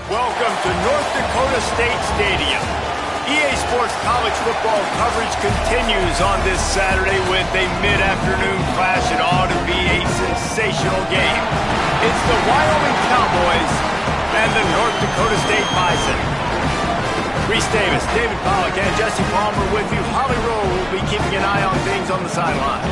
Welcome to North Dakota State Stadium. EA Sports college football coverage continues on this Saturday with a mid-afternoon clash. It ought to be a sensational game. It's the Wyoming Cowboys and the North Dakota State Bison. Reese Davis, David Pollack, and Jesse Palmer with you. Holly Rowe will be keeping an eye on things on the sideline.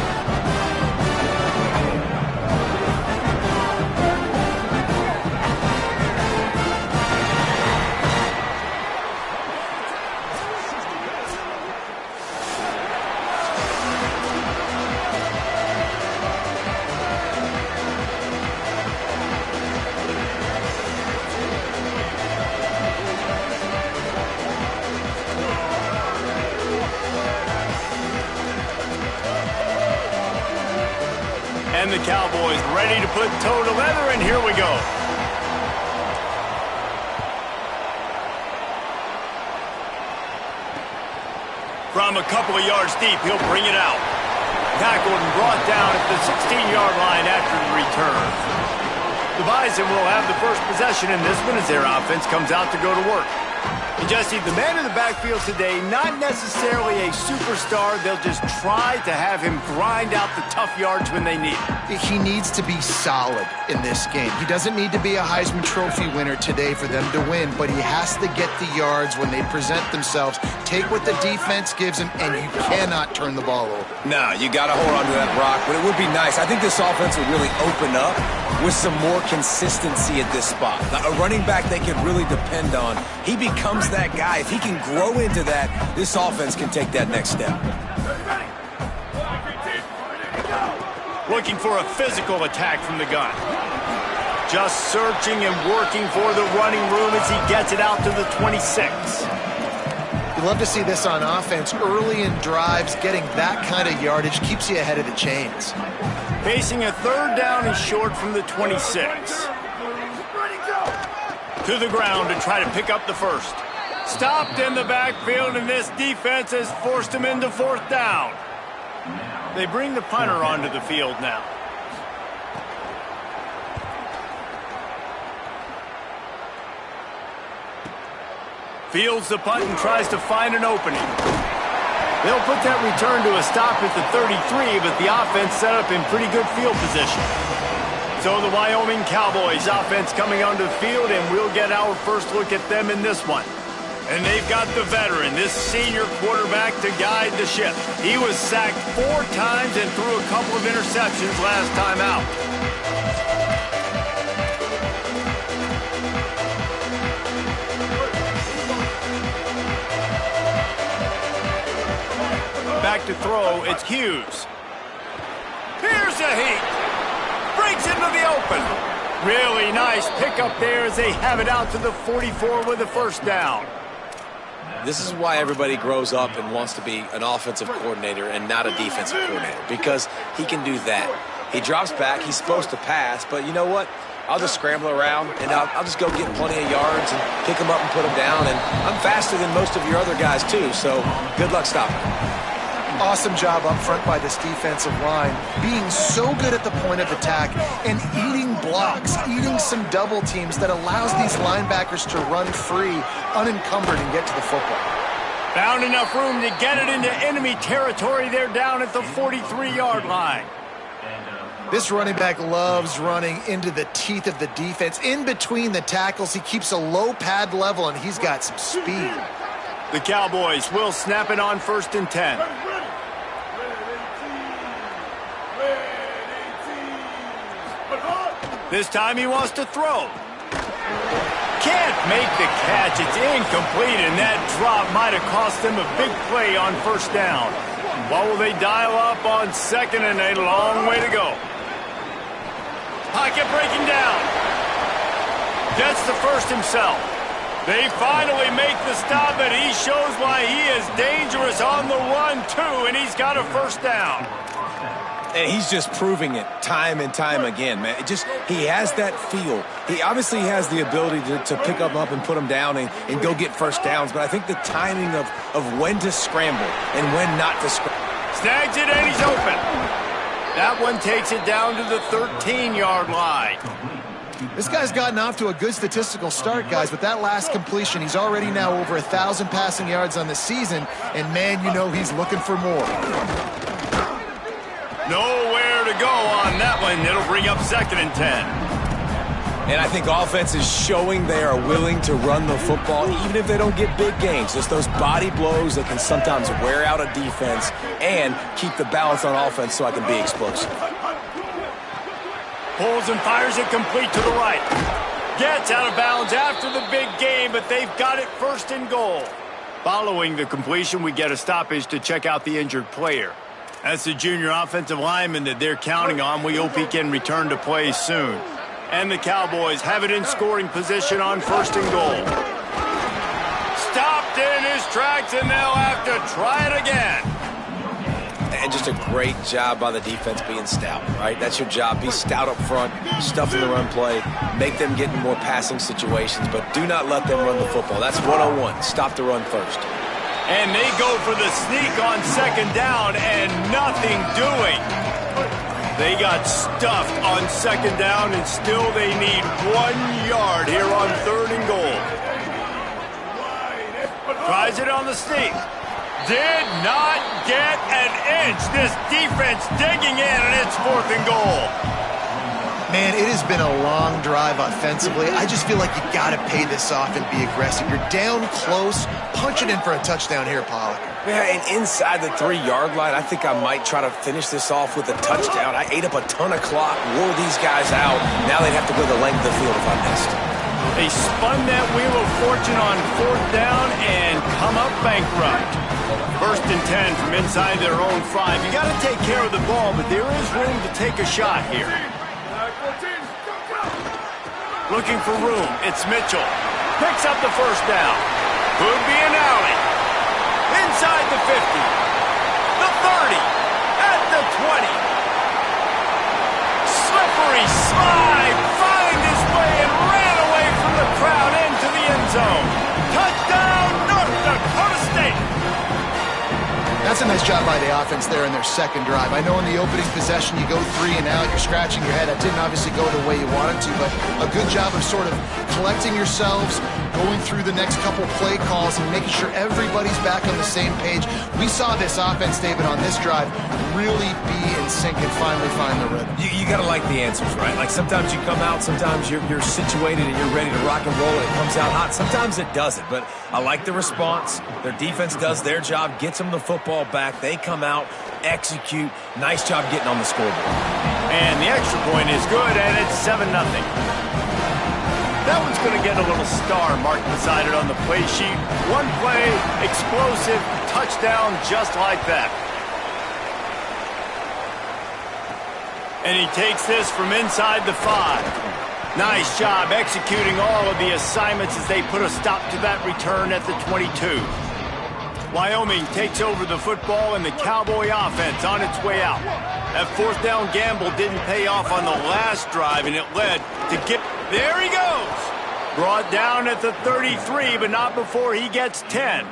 And the Cowboys ready to put toe to leather, and here we go. From a couple of yards deep, he'll bring it out. Tackled and brought down at the 16-yard line after the return. The Bison will have the first possession in this one as their offense comes out to go to work. And Jesse, the man in the backfield today, not necessarily a superstar. They'll just try to have him grind out the tough yards when they need it. He needs to be solid in this game. He doesn't need to be a Heisman Trophy winner today for them to win, but he has to get the yards when they present themselves. Take what the defense gives him, and you cannot turn the ball over. No, you got to hold on to that rock, but it would be nice. I think this offense would really open up with some more consistency at this spot. Now, a running back they can really depend on. He becomes that guy. If he can grow into that, this offense can take that next step. Looking for a physical attack from the gun. Just searching and working for the running room as he gets it out to the 26. You love to see this on offense. Early in drives, getting that kind of yardage keeps you ahead of the chains. Facing a third down and short from the 26. To the ground to try to pick up the first. Stopped in the backfield, and this defense has forced him into fourth down. They bring the punter onto the field now. Fields the punt and tries to find an opening. They'll put that return to a stop at the 33, but the offense set up in pretty good field position. So the Wyoming Cowboys offense coming onto the field, and we'll get our first look at them in this one. And they've got the veteran, this senior quarterback, to guide the ship. He was sacked 4 times and threw a couple of interceptions last time out. Back to throw, it's Hughes. Here's a heat. Breaks into the open. Really nice pickup there as they have it out to the 44 with a first down. This is why everybody grows up and wants to be an offensive coordinator and not a defensive coordinator, because he can do that. He drops back, he's supposed to pass, but you know what? I'll just scramble around, and I'll just go get plenty of yards and pick them up and put them down, and I'm faster than most of your other guys too, so good luck stopping. Awesome job up front by this defensive line, being so good at the point of attack and eating blocks, eating some double teams that allows these linebackers to run free, unencumbered, and get to the football. Found enough room to get it into enemy territory. They're down at the 43-yard line. This running back loves running into the teeth of the defense. In between the tackles, he keeps a low pad level, and he's got some speed. The Cowboys will snap it on 1st and 10. This time he wants to throw. Can't make the catch. It's incomplete, and that drop might have cost them a big play on first down. What will they dial up on 2nd and a long way to go? Pocket breaking down. Gets the first himself. They finally make the stop, and he shows why he is dangerous on the run, too, and he's got a first down. And he's just proving it time and time again, man. He has that feel. He obviously has the ability to pick them up and put them down and go get first downs, but I think the timing of when to scramble and when not to scramble. Snags it, and he's open. That one takes it down to the 13-yard line. This guy's gotten off to a good statistical start, guys. With that last completion, he's already now over 1,000 passing yards on the season, and man, you know he's looking for more. Nowhere to go on that one. It'll bring up 2nd and 10. And I think offense is showing they are willing to run the football, even if they don't get big gains. Just those body blows that can sometimes wear out a defense and keep the balance on offense so I can be explosive. Pulls and fires it complete to the right. Gets out of bounds after the big game, but they've got it 1st and goal. Following the completion, we get a stoppage to check out the injured player. That's the junior offensive lineman that they're counting on. We hope he can return to play soon. And the Cowboys have it in scoring position on 1st and goal. Stopped in his tracks, and they'll have to try it again. And just a great job by the defense being stout, right? That's your job. Be stout up front, stuff in the run play, make them get in more passing situations, but do not let them run the football. That's 101. Stop the run first. And they go for the sneak on 2nd down, and nothing doing. They got stuffed on 2nd down, and still they need 1 yard here on 3rd and goal. Tries it on the sneak. Did not get an inch. This defense digging in, and it's 4th and goal. Man, it has been a long drive offensively. I just feel like you got to pay this off and be aggressive. You're down close. Punch it in for a touchdown here, Pollock. Yeah, and inside the 3-yard line, I think I might try to finish this off with a touchdown. I ate up a ton of clock, wore these guys out. Now they'd have to go the length of the field if I missed. They spun that wheel of fortune on 4th down and come up bankrupt. 1st and 10 from inside their own 5. You got to take care of the ball, but there is room to take a shot here. Looking for room. It's Mitchell. Picks up the 1st down. Could be an alley. Inside the 50. The 30. At the 20. Slippery slide. Find his way and ran away from the crowd into the end zone. Touchdown, North Dakota State. That's a nice job by the offense there in their 2nd drive. I know in the opening possession you go 3 and out, you're scratching your head. That didn't obviously go the way you wanted to, but a good job of sort of collecting yourselves, going through the next couple play calls and making sure everybody's back on the same page. We saw this offense, David, on this drive really be in sync and finally find the rhythm. You got to like the answers, right? Like sometimes you come out, sometimes you're situated and you're ready to rock and roll and it comes out hot. Sometimes it doesn't, but I like the response. Their defense does their job, gets them the football back. They come out, execute. Nice job getting on the scoreboard. And the extra point is good, and it's 7-0. That one's going to get a little star marked beside it on the play sheet. One play, explosive, touchdown just like that. And he takes this from inside the 5. Nice job executing all of the assignments as they put a stop to that return at the 22. Wyoming takes over the football and the Cowboy offense on its way out. That 4th down gamble didn't pay off on the last drive, and it led to get... There he goes! Brought down at the 33, but not before he gets 10.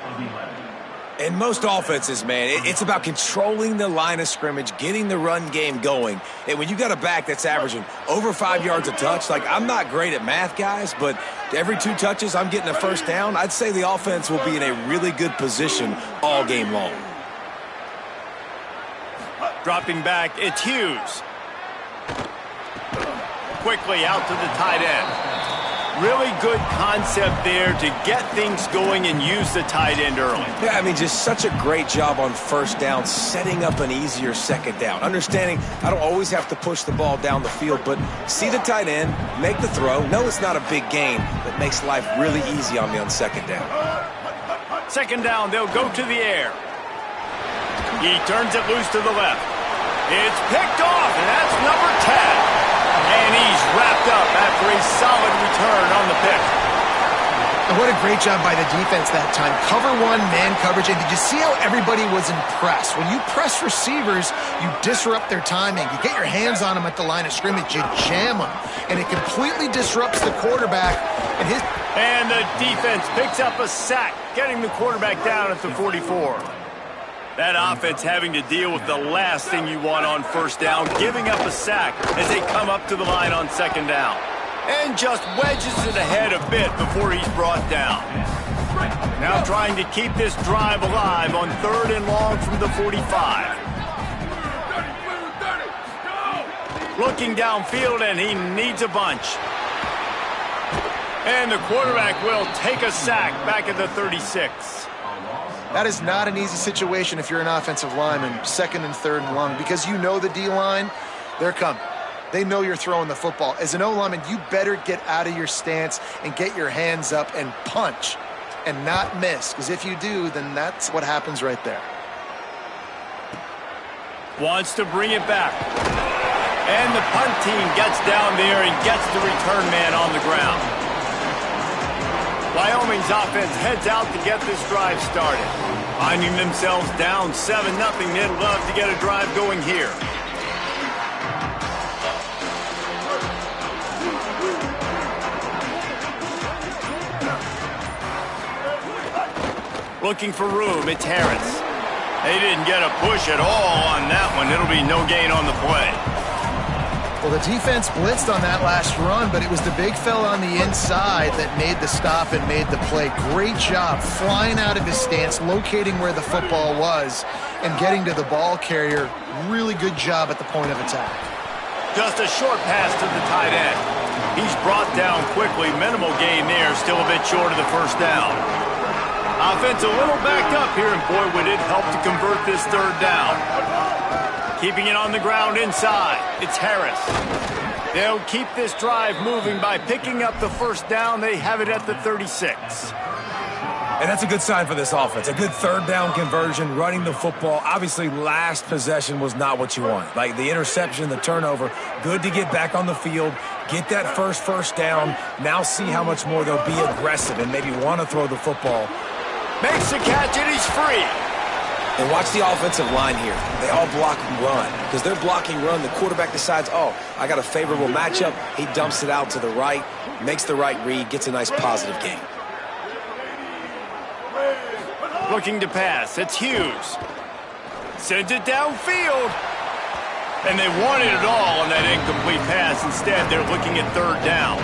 In most offenses, man, it's about controlling the line of scrimmage, getting the run game going. And when you got a back that's averaging over 5 yards a touch, like I'm not great at math, guys, but every 2 touches I'm getting a 1st down, I'd say the offense will be in a really good position all game long. Dropping back, it's Hughes. Quickly out to the tight end. Really good concept there to get things going and use the tight end early. Yeah, I mean, just such a great job on 1st down, setting up an easier 2nd down. Understanding I don't always have to push the ball down the field, but see the tight end, make the throw. No, it's not a big gain, but makes life really easy on me on 2nd down. 2nd down, they'll go to the air. He turns it loose to the left. It's picked off, and that's number 10. And he's wrapped up after a solid return on the pick. And what a great job by the defense that time. Cover 1, man coverage. And did you see how everybody was impressed? When you press receivers, you disrupt their timing. You get your hands on them at the line of scrimmage. You jam them. And it completely disrupts the quarterback. And the defense picks up a sack, getting the quarterback down at the 44. That offense having to deal with the last thing you want on 1st down, giving up a sack as they come up to the line on 2nd down. And just wedges it ahead a bit before he's brought down. Now trying to keep this drive alive on 3rd and long from the 45. Looking downfield, and he needs a bunch. And the quarterback will take a sack back at the 36. That is not an easy situation if you're an offensive lineman, 2nd and 3rd and long, because you know the D-line, they're coming. They know you're throwing the football. As an O-lineman, you better get out of your stance and get your hands up and punch and not miss, because if you do, then that's what happens right there. Wants to bring it back. And the punt team gets down there and gets the return man on the ground. Wyoming's offense heads out to get this drive started. Finding themselves down 7-0, they'd love to get a drive going here. Looking for room, it's Harris. They didn't get a push at all on that one. It'll be no gain on the play. Well, the defense blitzed on that last run, but it was the big fella on the inside that made the stop and made the play. Great job flying out of his stance, locating where the football was, and getting to the ball carrier. Really good job at the point of attack. Just a short pass to the tight end. He's brought down quickly. Minimal gain there, still a bit short of the first down. Offense a little backed up here, and boy, would it help to convert this 3rd down. Keeping it on the ground inside, it's Harris. They'll keep this drive moving by picking up the 1st down. They have it at the 36. And that's a good sign for this offense. A good 3rd down conversion, running the football. Obviously, last possession was not what you want. Like the interception, the turnover, good to get back on the field, get that first down. Now see how much more they'll be aggressive and maybe want to throw the football. Makes the catch, and he's free. And watch the offensive line here. They all block and run. Because they're blocking run, the quarterback decides, oh, I got a favorable matchup. He dumps it out to the right, makes the right read, gets a nice positive gain. Looking to pass, it's Hughes. Sends it downfield. And they wanted it all on that incomplete pass. Instead, they're looking at 3rd down.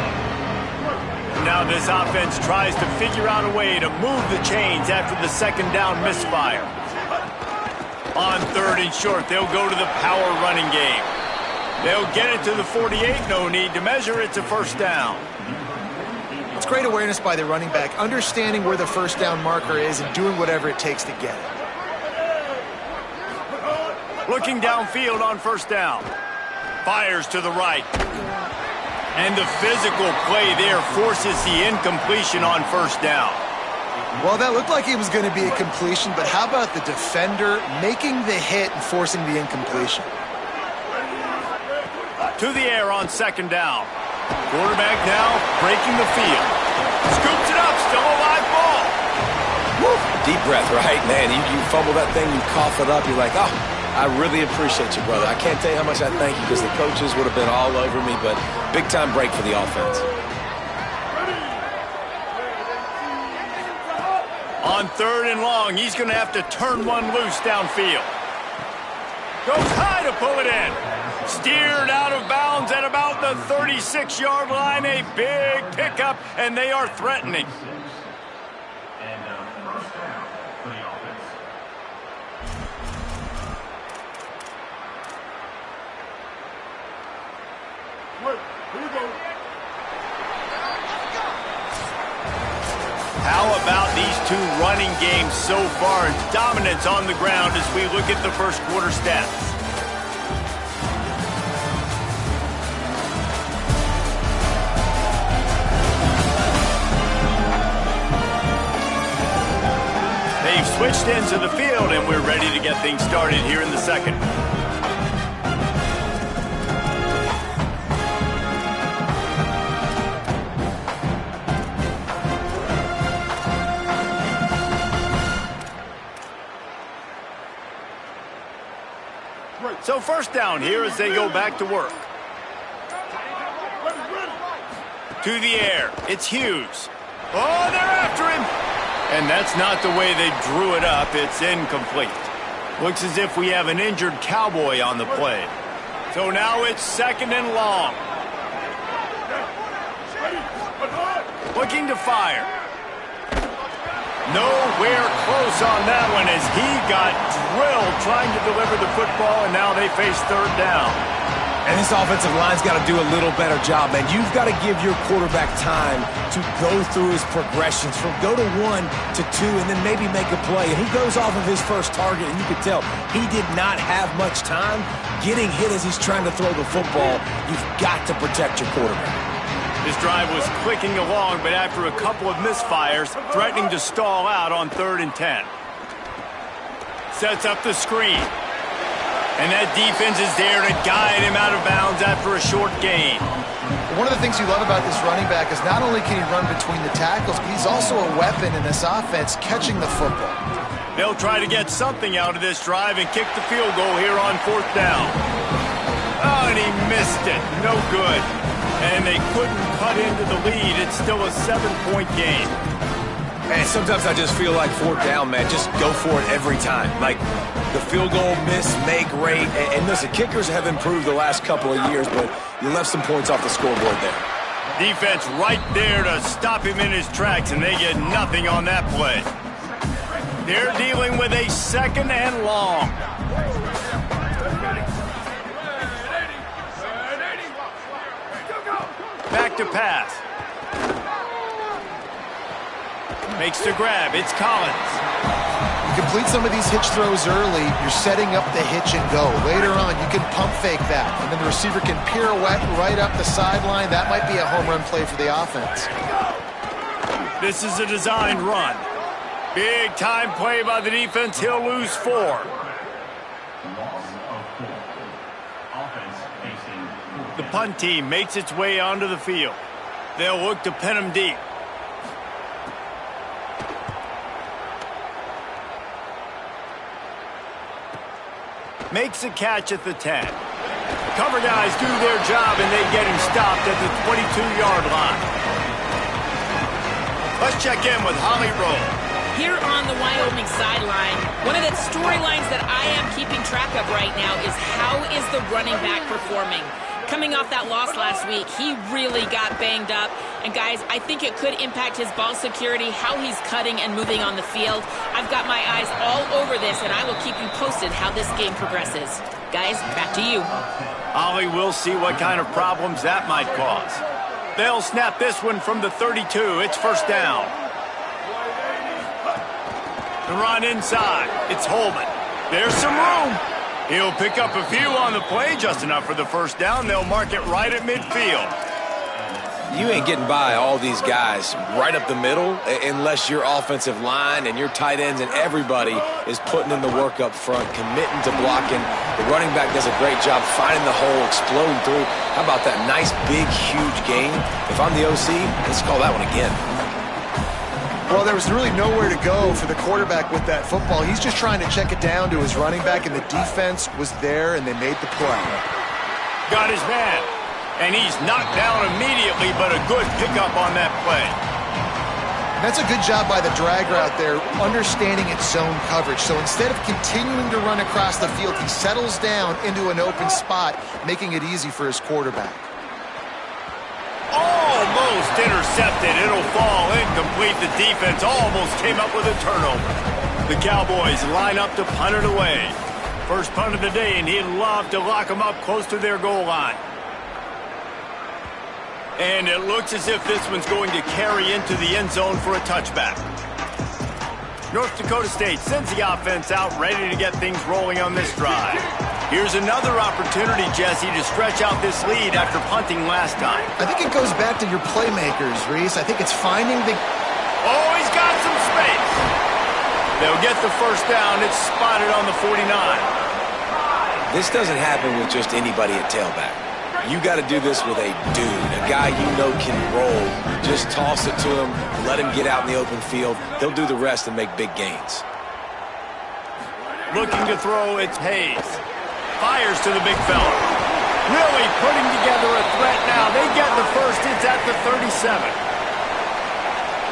Now this offense tries to figure out a way to move the chains after the 2nd down misfire. On 3rd and short, they'll go to the power running game. They'll get it to the 48, no need to measure. It's a 1st down. It's great awareness by the running back, understanding where the 1st down marker is and doing whatever it takes to get it. Looking downfield on 1st down. Fires to the right. And the physical play there forces the incompletion on 1st down. Well, that looked like it was going to be a completion, but how about the defender making the hit and forcing the incompletion? To the air on 2nd down. Quarterback now breaking the field. Scoops it up, still a live ball. Woo. Deep breath, right? Man, you fumble that thing, you cough it up, you're like, oh, I really appreciate you, brother. I can't tell you how much I thank you because the coaches would have been all over me, but big-time break for the offense. On 3rd and long, he's going to have to turn one loose downfield. Goes high to pull it in. Steered out of bounds at about the 36-yard line. A big pickup, and they are threatening. How about these two running games so far? Dominance on the ground as we look at the 1st quarter stats. They've switched into the field, and we're ready to get things started here in the 2nd. So 1st down here as they go back to work. To the air, it's Hughes. Oh, they're after him. And that's not the way they drew it up. It's incomplete. Looks as if we have an injured Cowboy on the play. So now it's 2nd and long. Looking to fire. Nowhere close on that one as he got drilled trying to deliver the football, and now they face third down. And this offensive line's got to do a little better job, man. You've got to give your quarterback time to go through his progressions from go to 1 to 2 and then maybe make a play. And he goes off of his first target, and you could tell he did not have much time getting hit as he's trying to throw the football. You've got to protect your quarterback. This drive was clicking along, but after a couple of misfires, threatening to stall out on 3rd and 10. Sets up the screen. And that defense is there to guide him out of bounds after a short gain. One of the things you love about this running back is not only can he run between the tackles, but he's also a weapon in this offense catching the football. They'll try to get something out of this drive and kick the field goal here on 4th down. Oh, and he missed it. No good. And they couldn't cut into the lead. It's still a 7-point game. And sometimes I just feel like 4th down, man, just go for it every time. Like the field goal miss, make rate. And listen, kickers have improved the last couple of years, but you left some points off the scoreboard there. Defense right there to stop him in his tracks, and they get nothing on that play. They're dealing with a 2nd and long. Back to pass. Makes the grab. It's Collins. You complete some of these hitch throws early, you're setting up the hitch and go. Later on, you can pump fake that, and then the receiver can pirouette right up the sideline. That might be a home run play for the offense. This is a designed run. Big time play by the defense. He'll lose 4. The punt team makes its way onto the field. They'll look to pin him deep. Makes a catch at the 10. Cover guys do their job, and they get him stopped at the 22-yard line. Let's check in with Holly Rowe. Here on the Wyoming sideline, one of the storylines that I am keeping track of right now is how is the running back performing? Coming off that loss last week, he really got banged up. And guys, I think it could impact his ball security, how he's cutting and moving on the field. I've got my eyes all over this, and I will keep you posted how this game progresses. Guys, back to you. Ollie, we'll see what kind of problems that might cause. They'll snap this one from the 32. It's 1st down. The run inside. It's Holman. There's some room. He'll pick up a few on the play, just enough for the 1st down. They'll mark it right at midfield. You ain't getting by all these guys right up the middle unless your offensive line and your tight ends and everybody is putting in the work up front, committing to blocking. The running back does a great job finding the hole, exploding through. How about that nice, big, huge gain? If I'm the OC, let's call that one again. Well, there was really nowhere to go for the quarterback with that football. He's just trying to check it down to his running back, and the defense was there, and they made the play. Got his man, and he's knocked down immediately, but a good pickup on that play. That's a good job by the drag route there, understanding its zone coverage. So instead of continuing to run across the field, he settles down into an open spot, making it easy for his quarterback. Almost intercepted. It'll fall incomplete. The defense almost came up with a turnover. The Cowboys line up to punt it away. First punt of the day, and he'd love to lock them up close to their goal line. And it looks as if this one's going to carry into the end zone for a touchback. North Dakota State sends the offense out, ready to get things rolling on this drive. Here's another opportunity, Jesse, to stretch out this lead after punting last time. I think it goes back to your playmakers, Reese. I think it's finding the... Oh, he's got some space. They'll get the 1st down. It's spotted on the 49. This doesn't happen with just anybody at tailback. You got to do this with a dude, a guy you know can roll. Just toss it to him, let him get out in the open field. He'll do the rest and make big gains. Looking to throw, it's Hayes. Fires to the big fella. Really putting together a threat now. They get the 1st. It's at the 37.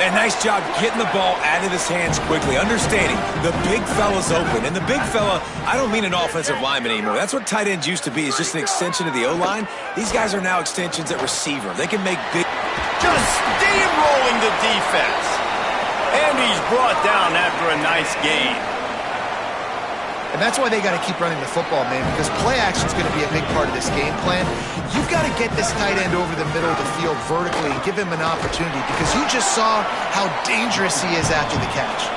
And nice job getting the ball out of his hands quickly, understanding the big fella's open. And the big fella, I don't mean an offensive lineman anymore. That's what tight ends used to be, is just an extension of the O-line. These guys are now extensions at receiver. They can make big... just steamrolling the defense. And he's brought down after a nice gain. And that's why they got to keep running the football, man, because play action is going to be a big part of this game plan. You've got to get this tight end over the middle of the field vertically and give him an opportunity, because you just saw how dangerous he is after the catch.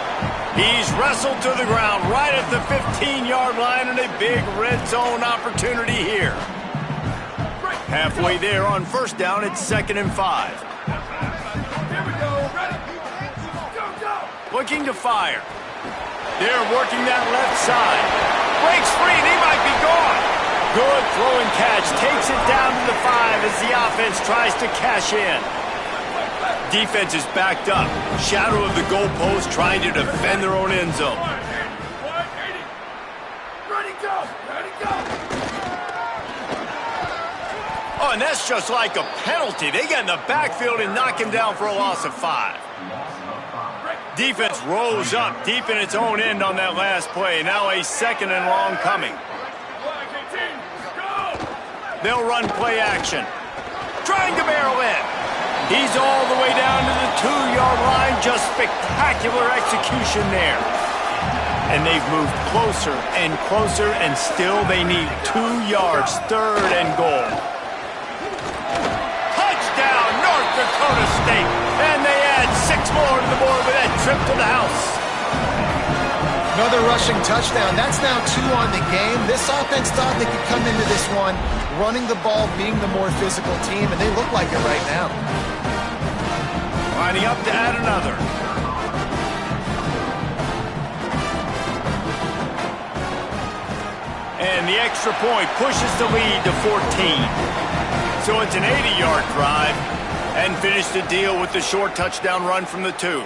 He's wrestled to the ground right at the 15-yard line, and a big red zone opportunity here. Halfway there on first down, it's 2nd and 5. Looking to fire. They're working that left side. Breaks free, and he might be gone. Good throw and catch. Takes it down to the 5 as the offense tries to cash in. Defense is backed up. Shadow of the goalpost, trying to defend their own end zone. Oh, and that's just like a penalty. They get in the backfield and knock him down for a loss of 5. Defense rose up deep in its own end on that last play. Now a 2nd and long coming. They'll run play action. Trying to barrel in. He's all the way down to the 2-yard line. Just spectacular execution there. And they've moved closer and closer, and still they need 2 yards. 3rd and goal. Touchdown, North Dakota State. And they add 6 more to the board with that trip to the house. Another rushing touchdown. That's now 2 on the game. This offense thought they could come into this one running the ball, being the more physical team, and they look like it right now. Lining up to add another. And the extra point pushes the lead to 14. So it's an 80-yard drive. And finish the deal with the short touchdown run from the 2.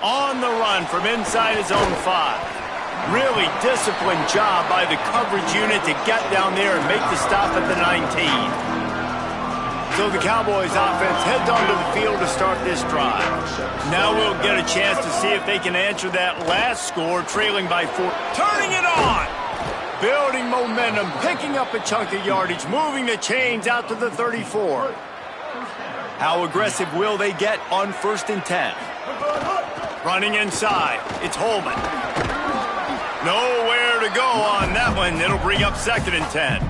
On the run from inside his own 5. Really disciplined job by the coverage unit to get down there and make the stop at the 19. So the Cowboys offense heads onto the field to start this drive. Now we'll get a chance to see if they can answer that last score, trailing by 4. Turning it on! Building momentum, picking up a chunk of yardage, moving the chains out to the 34. How aggressive will they get on 1st and 10? Running inside, it's Holman. Nowhere to go on that one. It'll bring up 2nd and 10.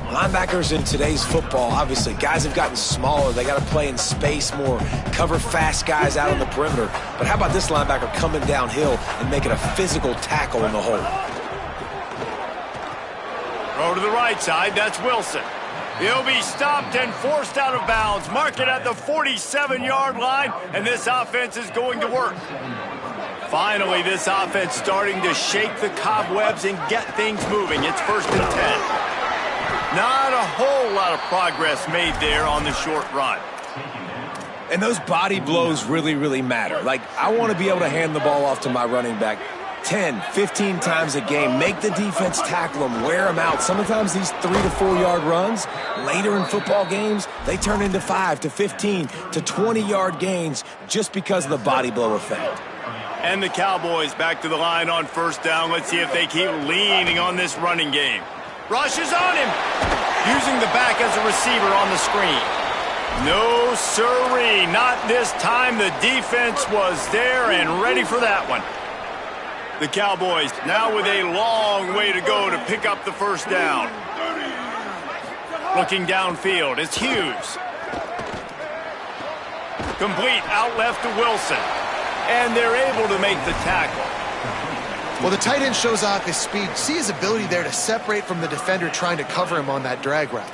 Linebackers in today's football, obviously, guys have gotten smaller. They got to play in space more, cover fast guys out on the perimeter. But how about this linebacker coming downhill and making a physical tackle in the hole? Throw to the right side, that's Wilson. He'll be stopped and forced out of bounds. Mark it at the 47-yard line, and this offense is going to work. Finally, this offense starting to shake the cobwebs and get things moving. It's 1st and 10. Not a whole lot of progress made there on the short run. And those body blows really, really matter. Like, I want to be able to hand the ball off to my running back 10, 15 times a game. Make the defense tackle them, wear them out. Sometimes these 3 to 4 yard runs, later in football games, they turn into 5 to 15 to 20-yard gains just because of the body blow effect. And the Cowboys back to the line on 1st down. Let's see if they keep leaning on this running game. Rush is on him. Using the back as a receiver on the screen. No siree, not this time. The defense was there and ready for that one. The Cowboys now with a long way to go to pick up the 1st down. Looking downfield, it's Hughes. Complete out left to Wilson. And they're able to make the tackle. Well, the tight end shows off his speed. See his ability there to separate from the defender trying to cover him on that drag route.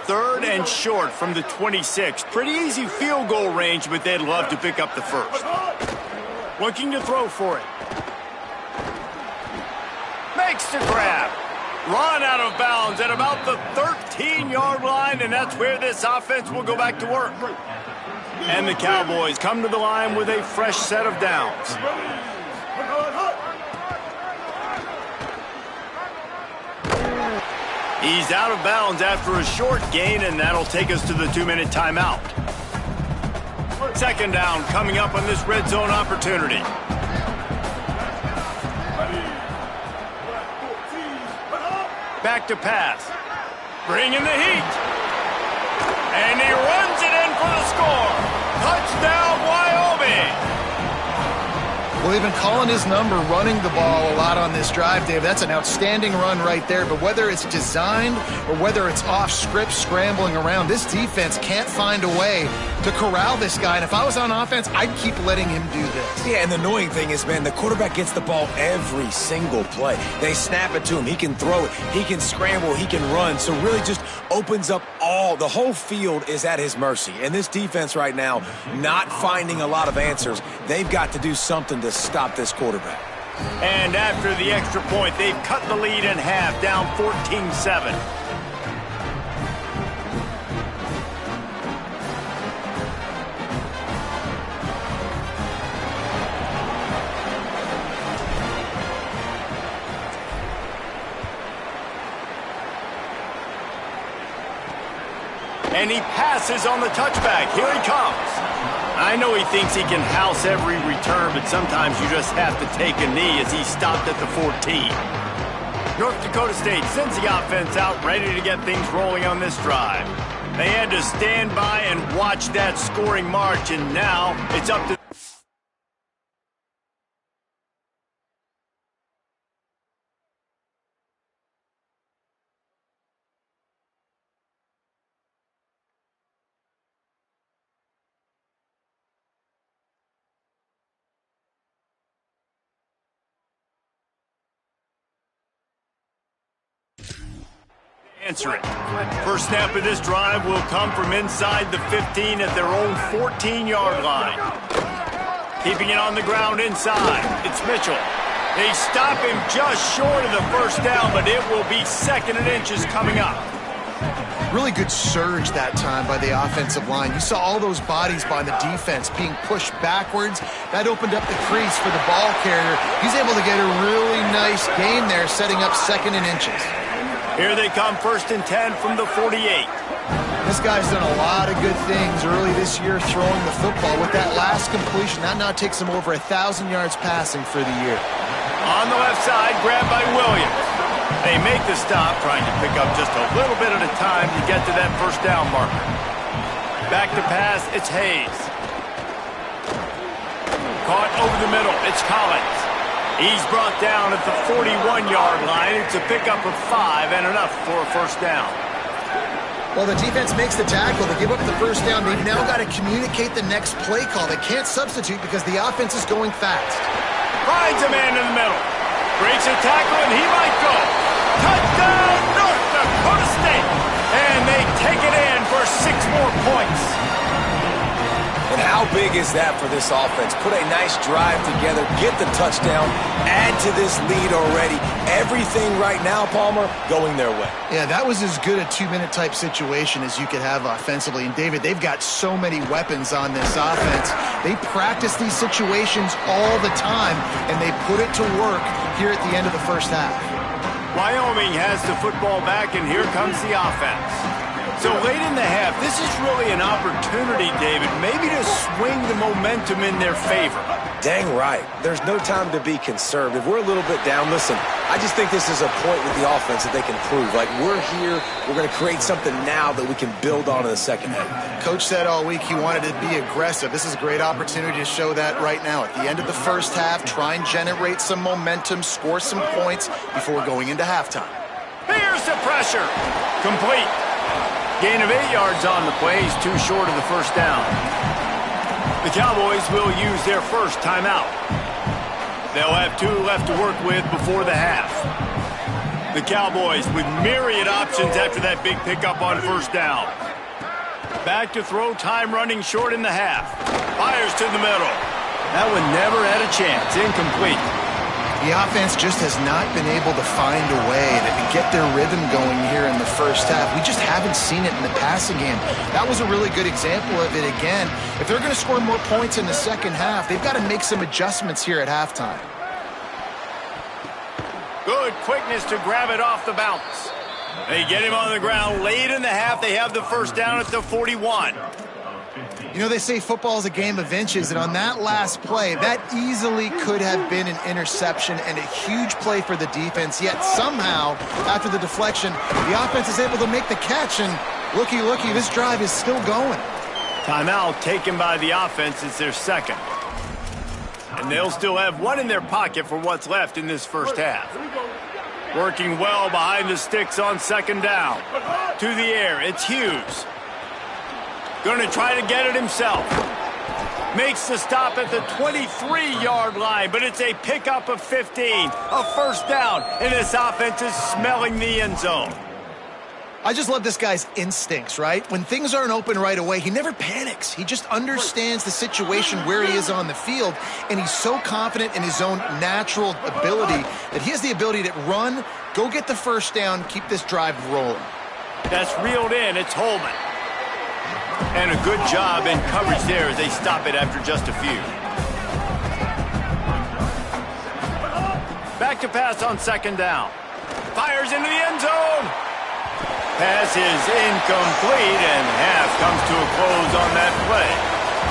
3rd and short from the 26. Pretty easy field goal range, but they'd love to pick up the 1st. Looking to throw for it. Makes the grab. Run out of bounds at about the 13-yard line, and that's where this offense will go back to work. And the Cowboys come to the line with a fresh set of downs. He's out of bounds after a short gain, and that'll take us to the 2-minute timeout. 2nd down coming up on this red zone opportunity. Back to pass. Bringing the heat. And he runs it in for the score. Touchdown, Wyoming. Well, they've been calling his number, running the ball a lot on this drive, Dave. That's an outstanding run right there. But whether it's designed or whether it's off script scrambling around, this defense can't find a way to corral this guy. And if I was on offense, I'd keep letting him do this. Yeah, and the annoying thing is, man, the quarterback gets the ball every single play. They snap it to him. He can throw it. He can scramble. He can run. So really just opens up the whole field is at his mercy. And this defense right now, not finding a lot of answers. They've got to do something to stop this quarterback. And after the extra point, they've cut the lead in half, down 14-7. And he passes on the touchback. Here he comes. I know he thinks he can house every return, but sometimes you just have to take a knee as he stopped at the 14. North Dakota State sends the offense out, ready to get things rolling on this drive. They had to stand by and watch that scoring march, and now it's up to... answer it. First snap of this drive will come from inside the 15 at their own 14-yard line. Keeping it on the ground inside. It's Mitchell. They stop him just short of the first down, but it will be 2nd and inches coming up. Really good surge that time by the offensive line. You saw all those bodies by the defense being pushed backwards. That opened up the crease for the ball carrier. He's able to get a really nice gain there, setting up 2nd and inches. Here they come, 1st and 10 from the 48. This guy's done a lot of good things early this year throwing the football. With that last completion, that now takes him over 1,000 yards passing for the year. On the left side, grabbed by Williams. They make the stop, trying to pick up just a little bit at a time to get to that first down marker. Back to pass, it's Hayes. Caught over the middle, it's Collins. He's brought down at the 41-yard line. It's a pickup of 5 and enough for a first down. Well, the defense makes the tackle. They give up the first down. They've now got to communicate the next play call. They can't substitute because the offense is going fast. Finds a man in the middle. Breaks a tackle, and he might go. Touchdown, North Dakota State. And they take it in for 6 more points. And how big is that for this offense? Put a nice drive together, get the touchdown, add to this lead already. Everything right now, Palmer, going their way. Yeah, that was as good a 2-minute type situation as you could have offensively. And, David, they've got so many weapons on this offense. They practice these situations all the time, and they put it to work here at the end of the first half. Wyoming has the football back, and here comes the offense. So late in the half, this is really an opportunity, David, maybe to swing the momentum in their favor. Dang right. There's no time to be conservative. We're a little bit down. Listen, I just think this is a point with the offense that they can prove. Like, we're here, we're going to create something now that we can build on in the second half. Coach said all week he wanted to be aggressive. This is a great opportunity to show that right now. At the end of the first half, try and generate some momentum, score some points before going into halftime. Here's the pressure. Complete. Gain of 8 yards on the play. He's too short of the first down. The Cowboys will use their first timeout. They'll have 2 left to work with before the half. The Cowboys with myriad options after that big pickup on first down. Back to throw, time running short in the half. Fires to the middle. That one never had a chance. Incomplete. The offense just has not been able to find a way to get their rhythm going here in the first half. We just haven't seen it in the passing game. That was a really good example of it again. If they're going to score more points in the second half, they've got to make some adjustments here at halftime. Good quickness to grab it off the bounce. They get him on the ground late in the half. They have the first down at the 41. You know, they say football is a game of inches, and on that last play, that easily could have been an interception and a huge play for the defense, yet somehow, after the deflection, the offense is able to make the catch, and looky, this drive is still going. Timeout taken by the offense. It's their second. And they'll still have one in their pocket for what's left in this first half. Working well behind the sticks on second down. To the air, it's Hughes. Going to try to get it himself. Makes the stop at the 23-yard line, but it's a pickup of 15. A first down, and this offense is smelling the end zone. I just love this guy's instincts, right? When things aren't open right away, he never panics. He just understands the situation where he is on the field, and he's so confident in his own natural ability that he has the ability to run, go get the first down, keep this drive rolling. That's reeled in. It's Holman. And a good job in coverage there as they stop it after just a few. Back to pass on second down. Fires into the end zone. Pass is incomplete, and half comes to a close on that play.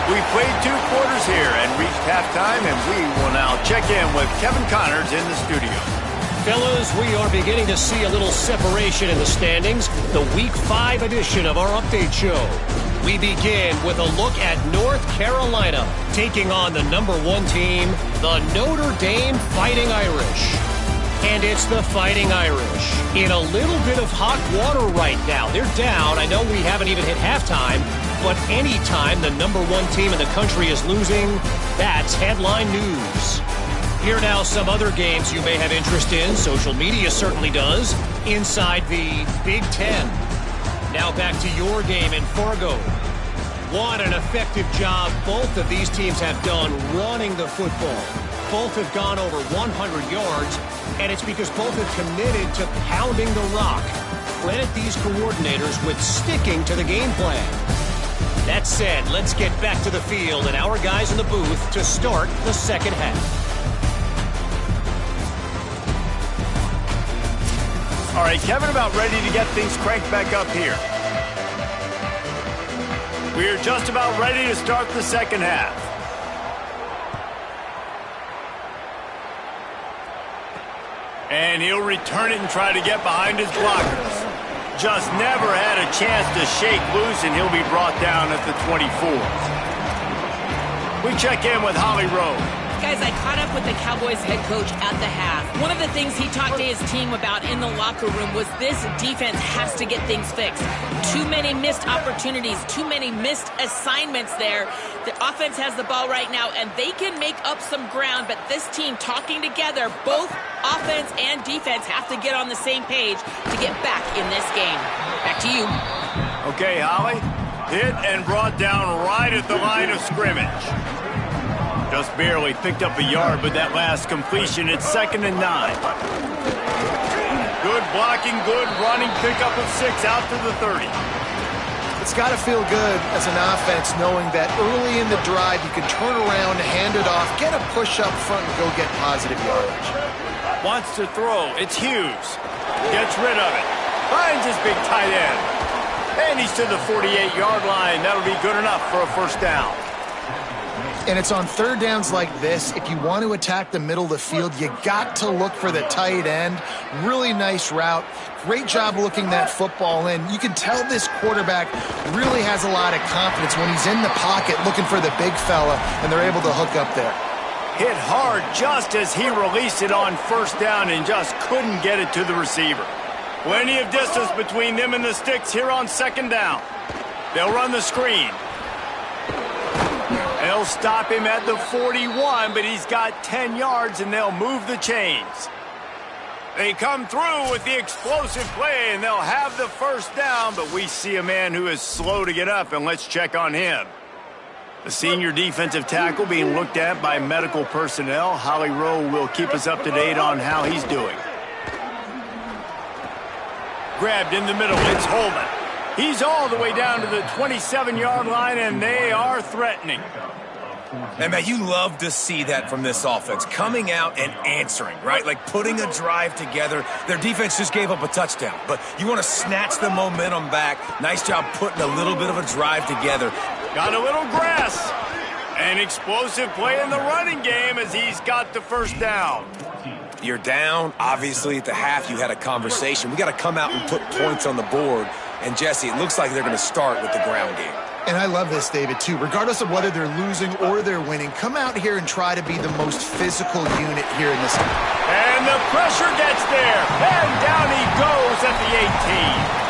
We played 2 quarters here and reached halftime, and we will now check in with Kevin Connors in the studio. Fellas, we are beginning to see a little separation in the standings. The Week 5 edition of our update show. We begin with a look at North Carolina taking on the number 1 team, the Notre Dame Fighting Irish. And it's the Fighting Irish in a little bit of hot water right now. They're down. I know we haven't even hit halftime, but anytime the number 1 team in the country is losing, that's headline news. Here now some other games you may have interest in. Social media certainly does. Inside the Big Ten. Now back to your game in Fargo. What an effective job both of these teams have done running the football. Both have gone over 100 yards, and it's because both have committed to pounding the rock. Credit these coordinators with sticking to the game plan. That said, let's get back to the field and our guys in the booth to start the second half. All right, Kevin, about ready to get things cranked back up here. We're just about ready to start the second half. And he'll return it and try to get behind his blockers. Just never had a chance to shake loose, and he'll be brought down at the 24. We check in with Holly Rowe. Guys, I caught up with the Cowboys head coach at the half. One of the things he talked to his team about in the locker room was this defense has to get things fixed. Too many missed opportunities, too many missed assignments there. The offense has the ball right now, and they can make up some ground, but this team talking together, both offense and defense have to get on the same page to get back in this game. Back to you. Okay, Holly. Hit and brought down right at the line of scrimmage. Just barely picked up a yard with that last completion. It's 2nd and 9. Good blocking, good running, pickup of 6 out to the 30. It's got to feel good as an offense knowing that early in the drive you can turn around, hand it off, get a push up front, and go get positive yardage. Wants to throw. It's Hughes. Gets rid of it. Finds his big tight end. And he's to the 48-yard line. That'll be good enough for a first down. And it's on third downs like this, if you want to attack the middle of the field, you got to look for the tight end. Really nice route. Great job looking that football in. You can tell this quarterback really has a lot of confidence when he's in the pocket looking for the big fella, and they're able to hook up there. Hit hard just as he released it on first down and just couldn't get it to the receiver. Plenty of distance between them and the sticks here on second down. They'll run the screen. They'll stop him at the 41, but he's got 10 yards, and they'll move the chains. They come through with the explosive play, and they'll have the first down, but we see a man who is slow to get up, and let's check on him. The senior defensive tackle being looked at by medical personnel. Holly Rowe will keep us up to date on how he's doing. Grabbed in the middle, it's Holman. He's all the way down to the 27-yard line, and they are threatening. And, man, you love to see that from this offense, coming out and answering, right? Like putting a drive together. Their defense just gave up a touchdown, but you want to snatch the momentum back. Nice job putting a little bit of a drive together. Got a little grass. An explosive play in the running game as he's got the first down. You're down. Obviously, at the half, you had a conversation. We got to come out and put points on the board. And, Jesse, it looks like they're going to start with the ground game. And I love this, David, too. Regardless of whether they're losing or they're winning, come out here and try to be the most physical unit here in this game. And the pressure gets there. And down he goes at the 18.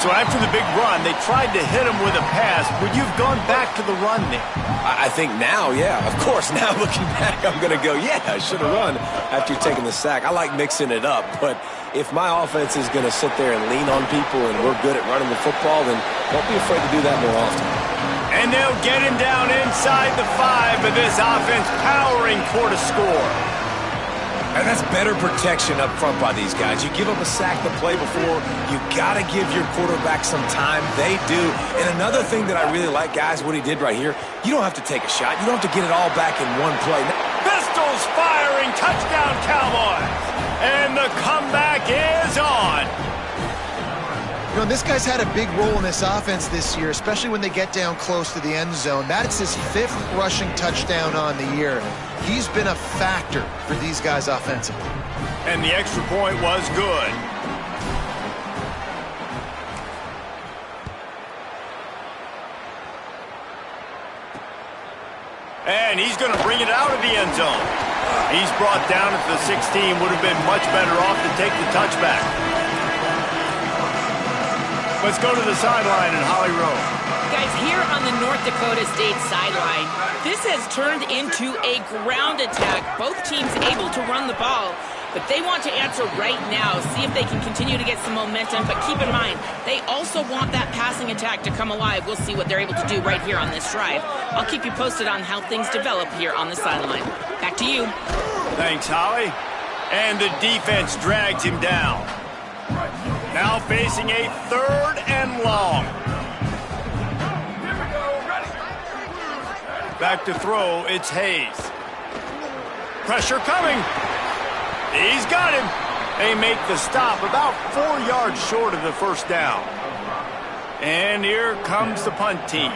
So after the big run, they tried to hit him with a pass. Would you have gone back to the run there? I think now, yeah. Of course, now looking back, I'm going to go, yeah, I should have run after taking the sack. I like mixing it up, but if my offense is going to sit there and lean on people and we're good at running the football, then don't be afraid to do that more often. And they'll get him down inside the 5, but this offense powering for the score. And that's better protection up front by these guys. You give up a sack the play before, you got to give your quarterback some time. They do. And another thing that I really like, guys, what he did right here, you don't have to take a shot. You don't have to get it all back in one play. Pistols firing, touchdown Cowboys. And the comeback is on. You know, this guy's had a big role in this offense this year, especially when they get down close to the end zone. That's his 5th rushing touchdown on the year. He's been a factor for these guys offensively. And the extra point was good. And he's going to bring it out of the end zone. He's brought down at the 16. Would have been much better off to take the touchback. Let's go to the sideline in Holly Rowe. Guys, here on the North Dakota State sideline, this has turned into a ground attack. Both teams able to run the ball, but they want to answer right now, see if they can continue to get some momentum. But keep in mind, they also want that passing attack to come alive. We'll see what they're able to do right here on this drive. I'll keep you posted on how things develop here on the sideline. Back to you. Thanks, Holly. And the defense drags him down. Now facing a 3rd and long. Back to throw, it's Hayes. Pressure coming. He's got him. They make the stop about 4 yards short of the first down. And here comes the punt team.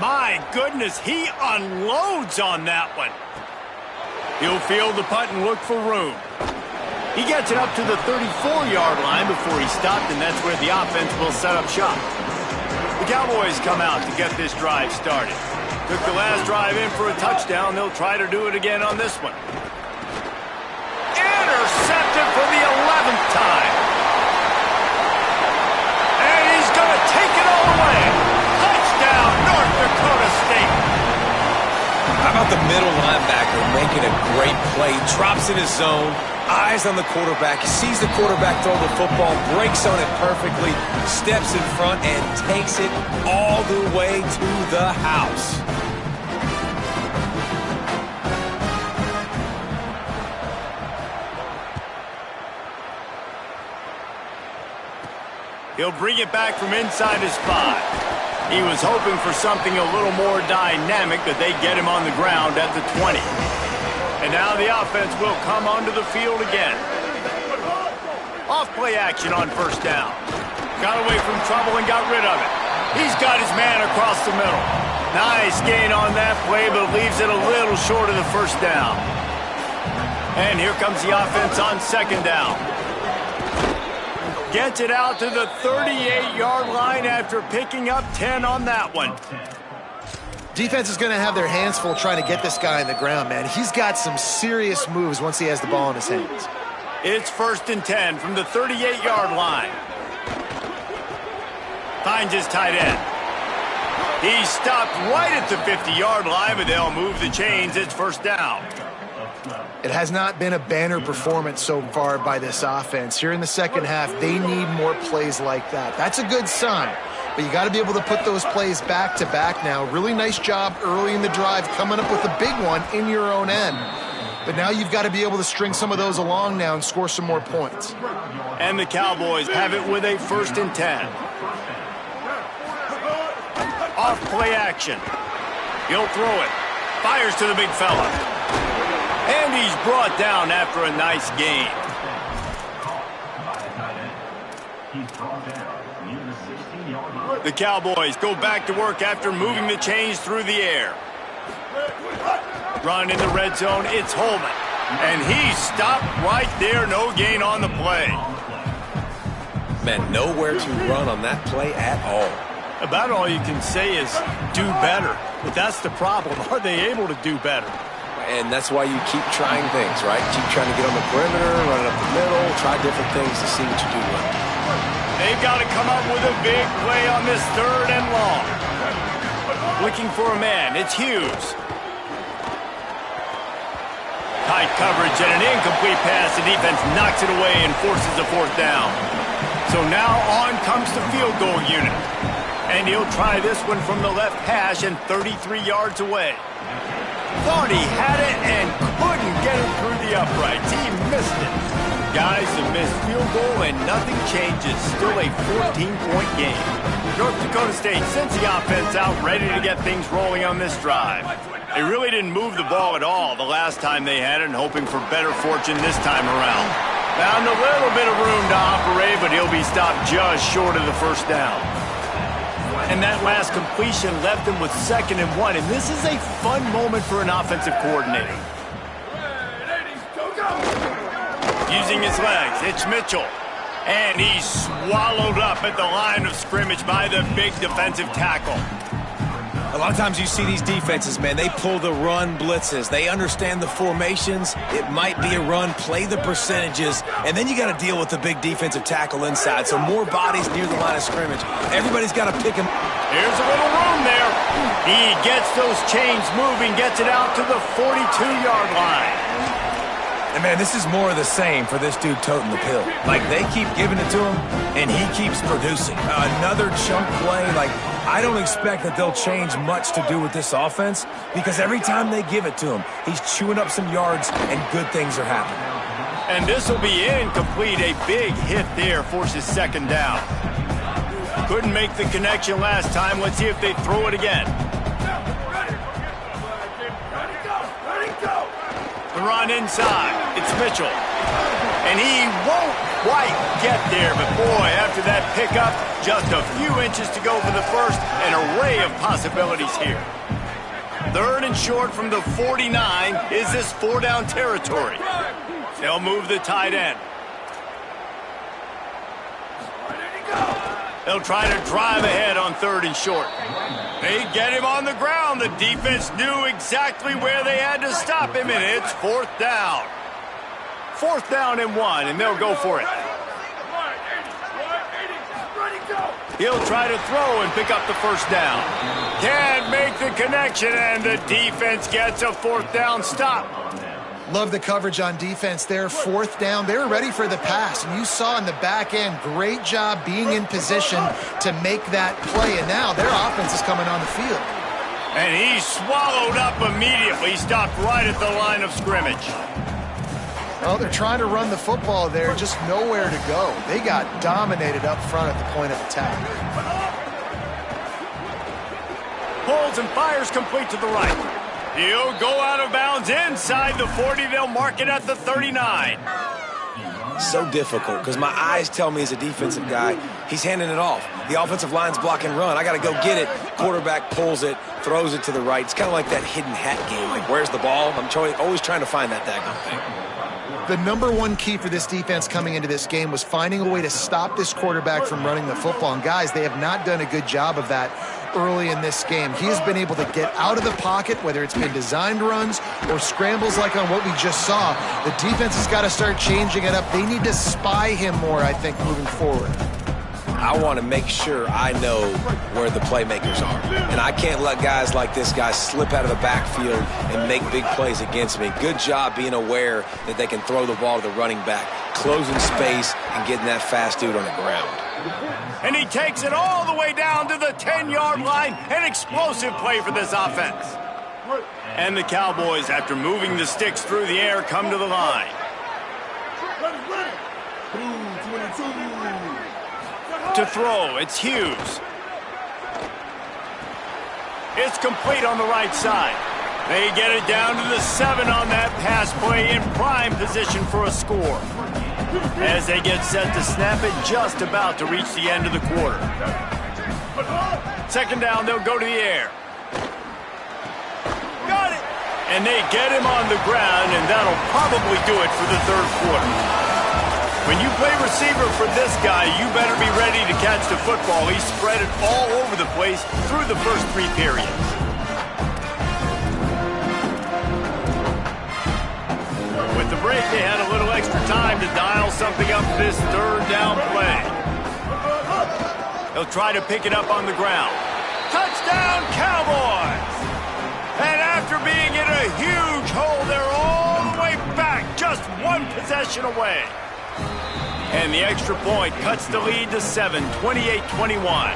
My goodness, he unloads on that one. He'll field the punt and look for room. He gets it up to the 34-yard line before he stopped, and that's where the offense will set up shop. The Cowboys come out to get this drive started. Took the last drive in for a touchdown. They'll try to do it again on this one. Intercepted for the 11th time. And he's going to take it all the way. Touchdown, North Dakota State. How about the middle linebacker making a great play? Drops in his zone. Eyes on the quarterback. He sees the quarterback throw the football, breaks on it perfectly, steps in front, and takes it all the way to the house. He'll bring it back from inside his 5. He was hoping for something a little more dynamic, but they get him on the ground at the 20. And now the offense will come onto the field again. Off play action on first down. Got away from trouble and got rid of it. He's got his man across the middle. Nice gain on that play, but leaves it a little short of the first down. And here comes the offense on second down. Gets it out to the 38-yard line after picking up 10 on that one. Defense is going to have their hands full trying to get this guy on the ground, man. He's got some serious moves once he has the ball in his hands. It's 1st and 10 from the 38-yard line. Finds his tight end. He's stopped right at the 50-yard line, but they'll move the chains. It's first down. It has not been a banner performance so far by this offense. Here in the second half, they need more plays like that. That's a good sign. But you got to be able to put those plays back to back now. Really nice job early in the drive coming up with a big one in your own end. But now you've got to be able to string some of those along now and score some more points. And the Cowboys have it with a 1st and 10. Off play action. He'll throw it. Fires to the big fella. And he's brought down after a nice gain. The Cowboys go back to work after moving the chains through the air. Run in the red zone, it's Holman. And he stopped right there, no gain on the play. Man, nowhere to run on that play at all. About all you can say is do better. But that's the problem. Are they able to do better? And that's why you keep trying things, right? Keep trying to get on the perimeter, run it up the middle, try different things to see what you do well. They've got to come up with a big play on this 3rd and long. Looking for a man, it's Hughes. Tight coverage and an incomplete pass. The defense knocks it away and forces a 4th down. So now on comes the field goal unit. And he'll try this one from the left hash and 33 yards away. Thought he had it and couldn't get it through the uprights. He missed it. Guys, a missed field goal and nothing changes. Still a 14-point game. North Dakota State sends the offense out ready to get things rolling on this drive. They really didn't move the ball at all the last time they had it, and hoping for better fortune this time around. Found a little bit of room to operate, but he'll be stopped just short of the 1st down. And that last completion left him with 2nd and 1. And this is a fun moment for an offensive coordinator. Using his legs, it's Mitchell. And he's swallowed up at the line of scrimmage by the big defensive tackle. A lot of times you see these defenses, man, they pull the run blitzes. They understand the formations. It might be a run, play the percentages, and then you got to deal with the big defensive tackle inside. So more bodies near the line of scrimmage. Everybody's got to pick him. Here's a little room there. He gets those chains moving, gets it out to the 42-yard line. And, man, this is more of the same for this dude toting the pill. Like, they keep giving it to him, and he keeps producing. Another chunk play. Like, I don't expect that they'll change much to do with this offense because every time they give it to him, he's chewing up some yards, and good things are happening. And this will be incomplete. A big hit there forces 2nd down. Couldn't make the connection last time. Let's see if they throw it again. The run inside. It's Mitchell. And he won't quite get there. But, boy, after that pickup, just a few inches to go for the 1st. An array of possibilities here. 3rd and short from the 49. Is this 4-down territory? They'll move the tight end. They'll try to drive ahead on 3rd and short. They get him on the ground. The defense knew exactly where they had to stop him, and it's 4th down. 4th down and 1, and they'll go for it. He'll try to throw and pick up the 1st down. Can't make the connection, and the defense gets a 4th down stop. Love the coverage on defense there. 4th down. They were ready for the pass. And you saw in the back end, great job being in position to make that play. And now their offense is coming on the field. And he swallowed up immediately. Stopped right at the line of scrimmage. Well, they're trying to run the football there. Just nowhere to go. They got dominated up front at the point of attack. Pulls and fires complete to the right. He'll go out of bounds inside the 40. They'll mark it at the 39. So difficult because my eyes tell me as a defensive guy, he's handing it off. The offensive line's block and run. I got to go get it. Quarterback pulls it, throws it to the right. It's kind of like that hidden hat game. Like, where's the ball? I'm always trying to find that daggone thing. The number one key for this defense coming into this game was finding a way to stop this quarterback from running the football. And, guys, they have not done a good job of that early in this game. He has been able to get out of the pocket, whether it's been designed runs or scrambles like on what we just saw. The defense has got to start changing it up. They need to spy him more, I think, moving forward. I want to make sure I know where the playmakers are. And I can't let guys like this guy slip out of the backfield and make big plays against me. Good job being aware that they can throw the ball to the running back, closing space and getting that fast dude on the ground. And he takes it all the way down to the 10-yard line. An explosive play for this offense. And the Cowboys, after moving the sticks through the air, come to the line. To throw, it's Hughes. It's complete on the right side. They get it down to the 7 on that pass play, in prime position for a score. as they get set to snap it just about to reach the end of the quarter. Second down, they'll go to the air. Got it! And they get him on the ground, and that'll probably do it for the third quarter. When you play receiver for this guy, you better be ready to catch the football. He spread it all over the place through the first 3 periods. With the break, they had a little extra time to dial something up for this third down play. They'll try to pick it up on the ground. Touchdown, Cowboys! And after being in a huge hole, they're all the way back, just 1 possession away. And the extra point cuts the lead to 7, 28-21.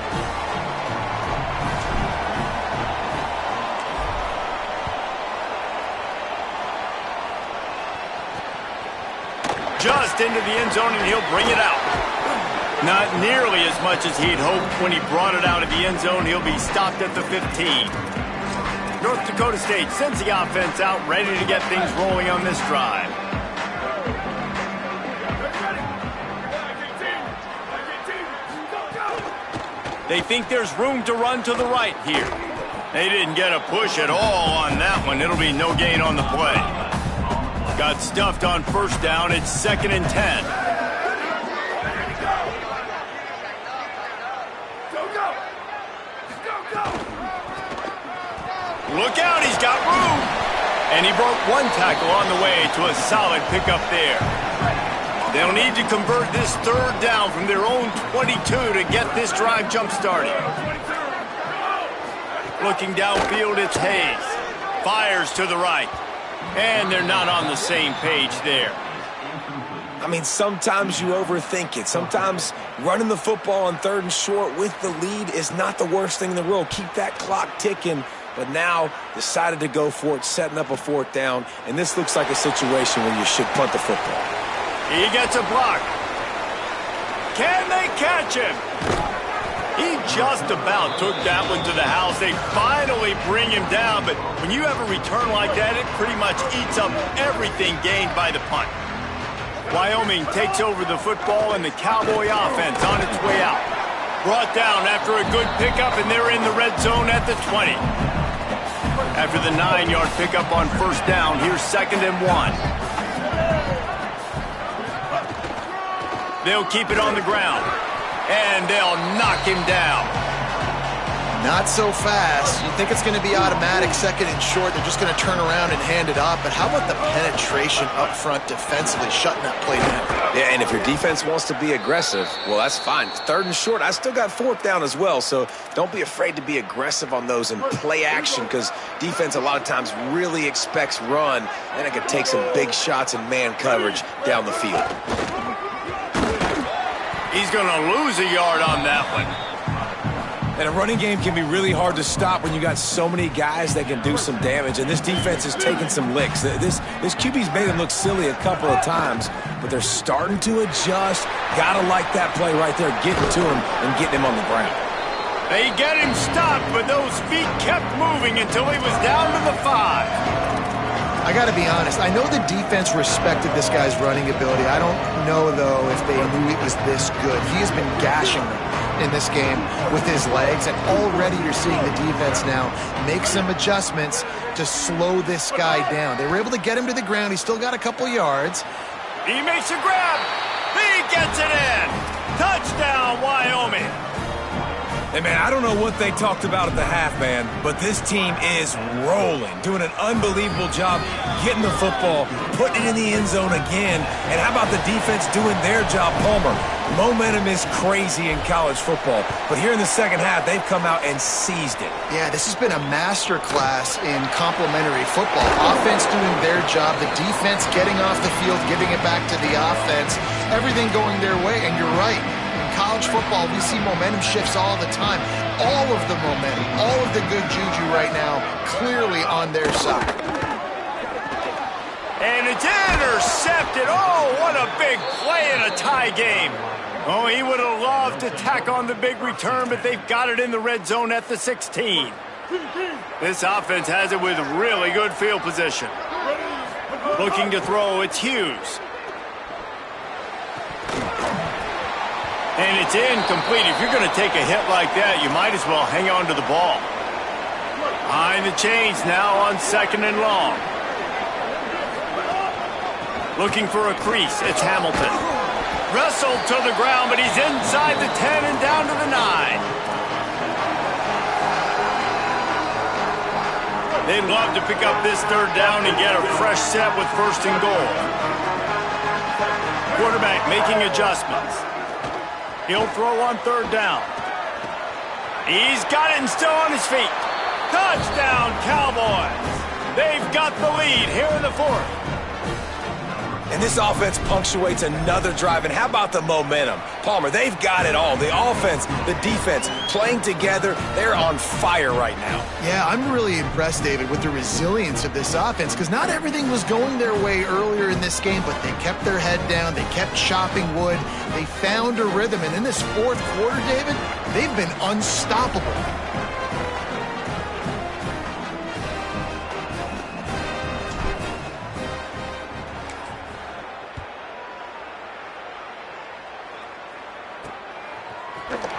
Just into the end zone, and he'll bring it out. Not nearly as much as he'd hoped when he brought it out of the end zone. He'll be stopped at the 15. North Dakota State sends the offense out, ready to get things rolling on this drive. They think there's room to run to the right here. They didn't get a push at all on that one. It'll be no gain on the play. Got stuffed on first down. It's 2nd and 10. Look out, he's got room. And he broke 1 tackle on the way to a solid pickup there. They'll need to convert this third down from their own 22 to get this drive jump-started. Looking downfield, it's Hayes. Fires to the right. And they're not on the same page there. I mean, sometimes you overthink it. Sometimes running the football on 3rd and short with the lead is not the worst thing in the world. Keep that clock ticking. But now decided to go for it, setting up a 4th down. And this looks like a situation where you should punt the football. He gets a block. Can they catch him? He just about took that one to the house. They finally bring him down, but when you have a return like that, it pretty much eats up everything gained by the punt. Wyoming takes over the football, and the Cowboy offense on its way out. Brought down after a good pickup, and they're in the red zone at the 20. After the 9-yard pickup on first down, here's 2nd and 1. They'll keep it on the ground, and they'll knock him down. Not so fast. You think it's going to be automatic 2nd and short. They're just going to turn around and hand it off. But how about the penetration up front defensively, shutting that play down? Yeah, and if your defense wants to be aggressive, well, that's fine. 3rd and short, I still got 4th down as well. So don't be afraid to be aggressive on those and play action, because defense a lot of times really expects run, and it can take some big shots in man coverage down the field. He's going to lose a yard on that one. And a running game can be really hard to stop when you got so many guys that can do some damage. And this defense is taking some licks. This QB's made them look silly a couple of times, but they're starting to adjust. Gotta like that play right there, getting to him and getting him on the ground. They get him stopped, but those feet kept moving until he was down to the 5. I got to be honest. I know the defense respected this guy's running ability. I don't know, though, if they knew he was this good. He has been gashing them in this game with his legs, and already you're seeing the defense now make some adjustments to slow this guy down. They were able to get him to the ground. He's still got a couple yards. He makes a grab. He gets it in. Touchdown, Wyoming. Hey, man, I don't know what they talked about at the half, man, but this team is rolling, doing an unbelievable job getting the football, putting it in the end zone again. And how about the defense doing their job, Palmer? Momentum is crazy in college football, but here in the second half, they've come out and seized it. Yeah, this has been a master class in complementary football. Offense doing their job, the defense getting off the field, giving it back to the offense, everything going their way, and you're right. College football, we see momentum shifts all the time. All of the momentum, all of the good juju right now, clearly on their side. And it's intercepted. Oh, what a big play in a tie game. Oh, he would have loved to tack on the big return, but they've got it in the red zone at the 16. This offense has it with really good field position. Looking to throw, it's Hughes. And it's incomplete. If you're going to take a hit like that, you might as well hang on to the ball. Behind the chains now on 2nd and long. Looking for a crease. It's Hamilton. Wrestled to the ground, but he's inside the 10 and down to the 9. They'd love to pick up this 3rd down and get a fresh set with 1st and goal. Quarterback making adjustments. He'll throw on 3rd down. He's got it and still on his feet. Touchdown, Cowboys. They've got the lead here in the 4th. And this offense punctuates another drive. And how about the momentum? Palmer, they've got it all. The offense, the defense, playing together. They're on fire right now. Yeah, I'm really impressed, David, with the resilience of this offense, because not everything was going their way earlier in this game, but they kept their head down. They kept chopping wood. They found a rhythm. And in this 4th quarter, David, they've been unstoppable.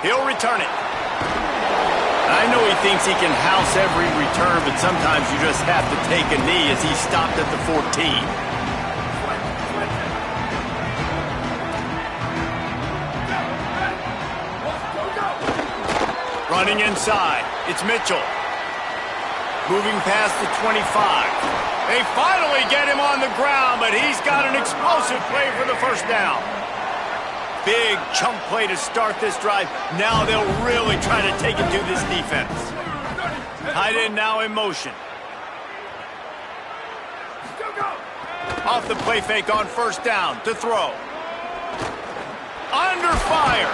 He'll return it. I know he thinks he can house every return, but sometimes you just have to take a knee as he stopped at the 14. Running inside, it's Mitchell. Moving past the 25. They finally get him on the ground, but he's got an explosive play for the 1st down. Big chunk play to start this drive. Now they'll really try to take it to this defense. Tight end now in motion. Off the play fake on 1st down to throw. Under fire.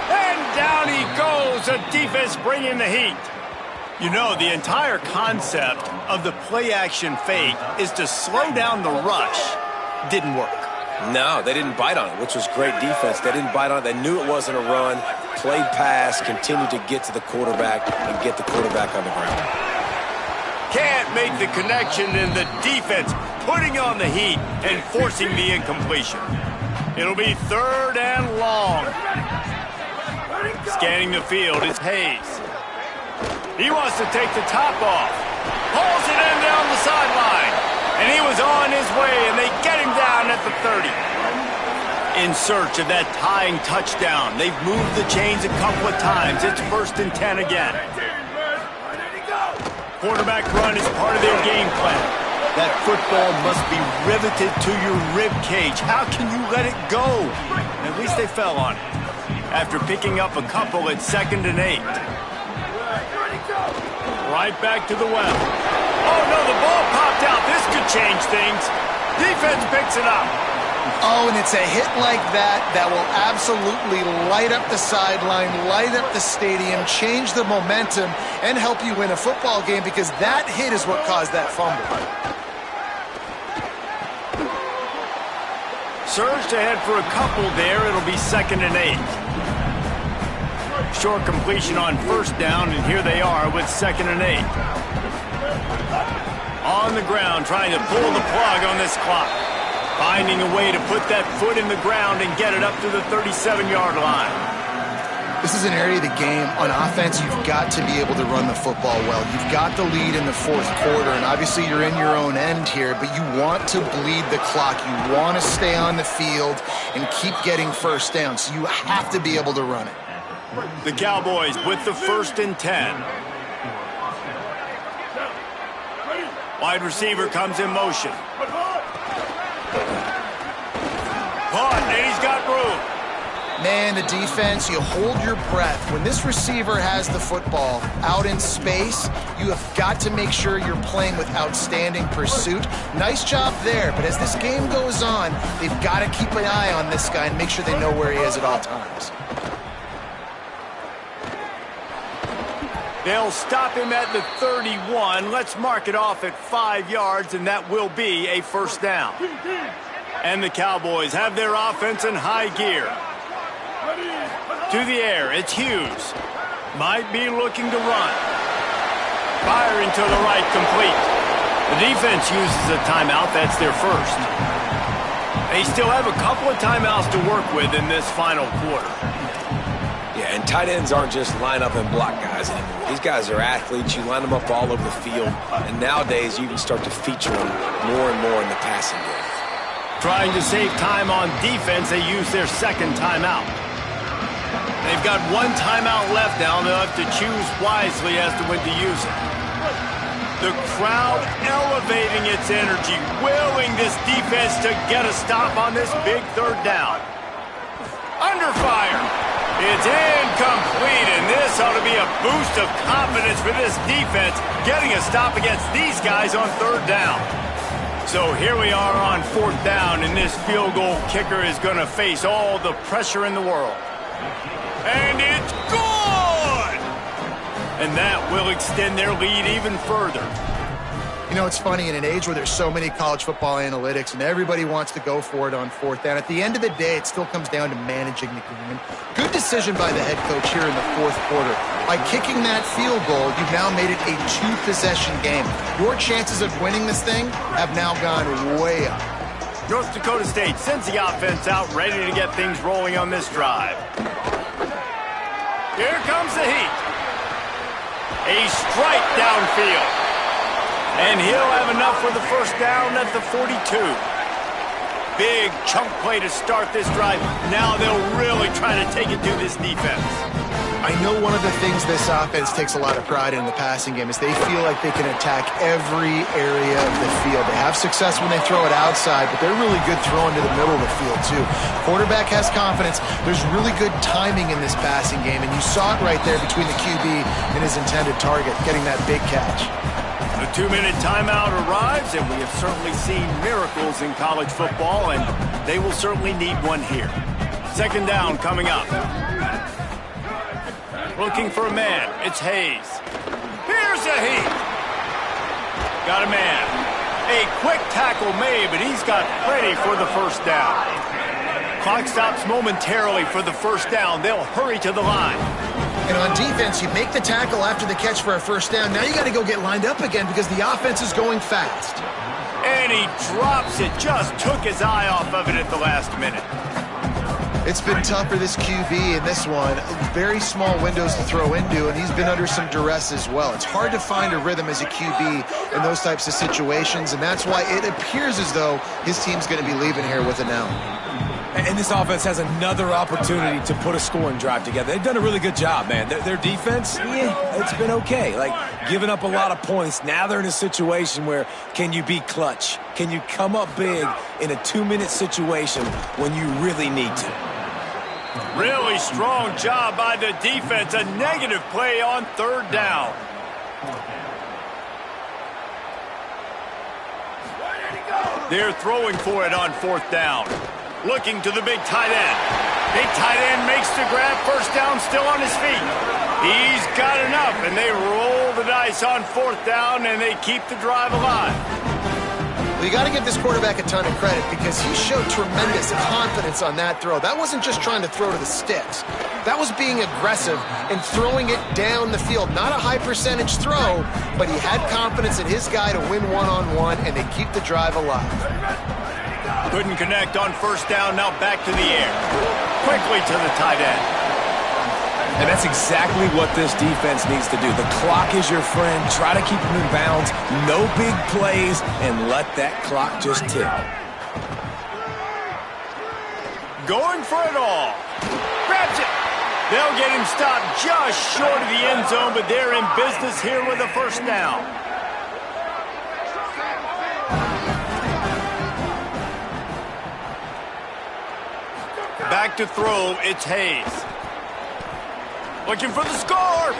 And down he goes. A defense bringing the heat. You know, the entire concept of the play-action fake is to slow down the rush. Didn't work. No, they didn't bite on it, which was great defense. They didn't bite on it. They knew it wasn't a run, played pass, continued to get to the quarterback and get the quarterback on the ground. Can't make the connection, and the defense putting on the heat and forcing the incompletion. It'll be 3rd and long. Scanning the field is Hayes. He wants to take the top off. Pulls it in down the sideline. And he was on his way, and they get him down at the 30. In search of that tying touchdown. They've moved the chains a couple of times. It's 1st and 10 again. Quarterback run is part of their game plan. That football must be riveted to your rib cage. How can you let it go? At least they fell on it. After picking up a couple at 2nd and 8. Right back to the well. Oh, no, the ball popped out. This could change things. Defense picks it up. Oh, and it's a hit like that that will absolutely light up the sideline, light up the stadium, change the momentum, and help you win a football game, because that hit is what caused that fumble. Surged ahead for a couple there. It'll be 2nd and 8. Short completion on 1st down, and here they are with 2nd and 8. On the ground, trying to pull the plug on this clock. Finding a way to put that foot in the ground and get it up to the 37-yard line. This is an area of the game. On offense, you've got to be able to run the football well. You've got the lead in the 4th quarter, and obviously you're in your own end here, but you want to bleed the clock. You want to stay on the field and keep getting 1st down, so you have to be able to run it. The Cowboys with the 1st and 10. Wide receiver comes in motion. Caught, and he's got room. Man, the defense, you hold your breath. When this receiver has the football out in space, you have got to make sure you're playing with outstanding pursuit. Nice job there, but as this game goes on, they've got to keep an eye on this guy and make sure they know where he is at all times. They'll stop him at the 31. Let's mark it off at 5 yards, and that will be a 1st down. And the Cowboys have their offense in high gear. To the air, it's Hughes. Might be looking to run. Firing to the right, complete. The defense uses a timeout. That's their 1st. They still have a couple of timeouts to work with in this final quarter. tight ends aren't just line up and block guys anymore. These guys are athletes. You line them up all over the field. And nowadays, you can start to feature them more and more in the passing game. Trying to save time on defense, they use their second timeout. They've got one timeout left now, and they'll have to choose wisely as to when to use it. The crowd elevating its energy, willing this defense to get a stop on this big third down. Under fire. It's incomplete, and this ought to be a boost of confidence for this defense, getting a stop against these guys on third down. So here we are on fourth down, and this field goal kicker is going to face all the pressure in the world. And it's good! And that will extend their lead even further. You know, it's funny, in an age where there's so many college football analytics and everybody wants to go for it on fourth down, at the end of the day, it still comes down to managing the game. Good decision by the head coach here in the fourth quarter. By kicking that field goal, you've now made it a two-possession game. Your chances of winning this thing have now gone way up. North Dakota State sends the offense out, ready to get things rolling on this drive. Here comes the heat. A strike downfield. And he'll have enough for the first down at the 42. Big chunk play to start this drive. Now they'll really try to take it to this defense. I know one of the things this offense takes a lot of pride in the passing game is they feel like they can attack every area of the field. They have success when they throw it outside, but they're really good throwing to the middle of the field too. Quarterback has confidence. There's really good timing in this passing game, and you saw it right there between the QB and his intended target, getting that big catch. The 2-minute timeout arrives, and we have certainly seen miracles in college football, and they will certainly need one here. Second down coming up. Looking for a man. It's Hayes. Here's a heat. Got a man. A quick tackle made, but he's got plenty for the first down. Clock stops momentarily for the first down. They'll hurry to the line. And on defense, you make the tackle after the catch for a first down. Now you got to go get lined up again because the offense is going fast. And he drops it. Just took his eye off of it at the last minute. It's been tough for this QB in this one. Very small windows to throw into, and he's been under some duress as well. It's hard to find a rhythm as a QB in those types of situations, and that's why it appears as though his team's going to be leaving here with it now. And this offense has another opportunity to put a scoring drive together. They've done a really good job, man. Their defense, yeah, it's been okay. Like, giving up a lot of points. Now they're in a situation where can you be clutch? Can you come up big in a 2-minute situation when you really need to? Really strong job by the defense. A negative play on third down. They're throwing for it on fourth down. Looking to the big tight end. Big tight end makes the grab. First down, still on his feet. He's got enough, and they roll the dice on fourth down, and they keep the drive alive. Well, you got to give this quarterback a ton of credit because he showed tremendous confidence on that throw. That wasn't just trying to throw to the sticks. That was being aggressive and throwing it down the field. Not a high percentage throw, but he had confidence in his guy to win one-on-one, and they keep the drive alive. Couldn't connect on first down, now back to the air. Quickly to the tight end. And that's exactly what this defense needs to do. The clock is your friend. Try to keep them in bounds. No big plays, and let that clock just tick. Going for it all. Grabs it. They'll get him stopped just short of the end zone, but they're in business here with a first down. Back to throw, it's Hayes. Looking for the score.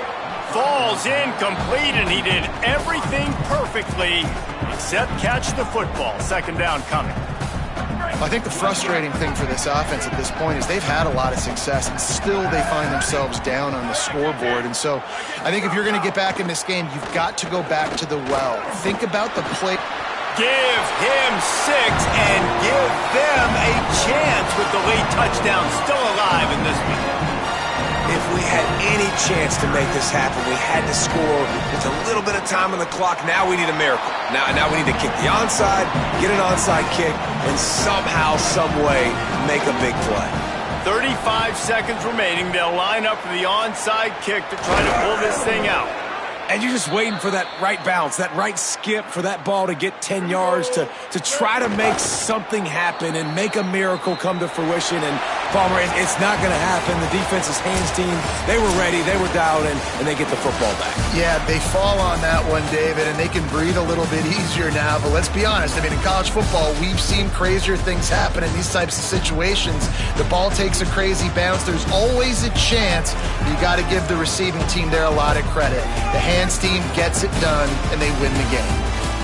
Falls incomplete, and he did everything perfectly except catch the football. Second down coming. I think the frustrating thing for this offense at this point is they've had a lot of success, and still they find themselves down on the scoreboard. And so I think if you're going to get back in this game, you've got to go back to the well. Think about the play. Give him 6 and give them a chance with the late touchdown still alive in this one. If we had any chance to make this happen, we had to score with a little bit of time on the clock. Now we need a miracle. Now we need to kick the onside, get an onside kick, and somehow, some way, make a big play. 35 seconds remaining. They'll line up for the onside kick to try to pull this thing out. And you're just waiting for that right bounce, that right skip for that ball to get 10 yards to try to make something happen and make a miracle come to fruition. And, Palmer, it's not going to happen. The defense's hands team, they were ready, they were dialed in, and they get the football back. Yeah, they fall on that one, David, and they can breathe a little bit easier now. But let's be honest. I mean, in college football, we've seen crazier things happen in these types of situations. The ball takes a crazy bounce. There's always a chance. You got to give the receiving team there a lot of credit. The hands team gets it done, and they win the game.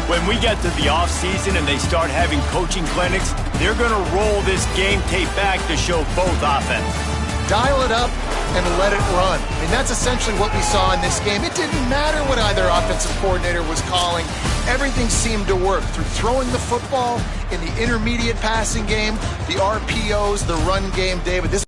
When we get to the offseason and they start having coaching clinics, they're going to roll this game tape back to show both offense. Dial it up and let it run. I mean, that's essentially what we saw in this game. It didn't matter what either offensive coordinator was calling. Everything seemed to work through throwing the football in the intermediate passing game, the RPOs, the run game, David. This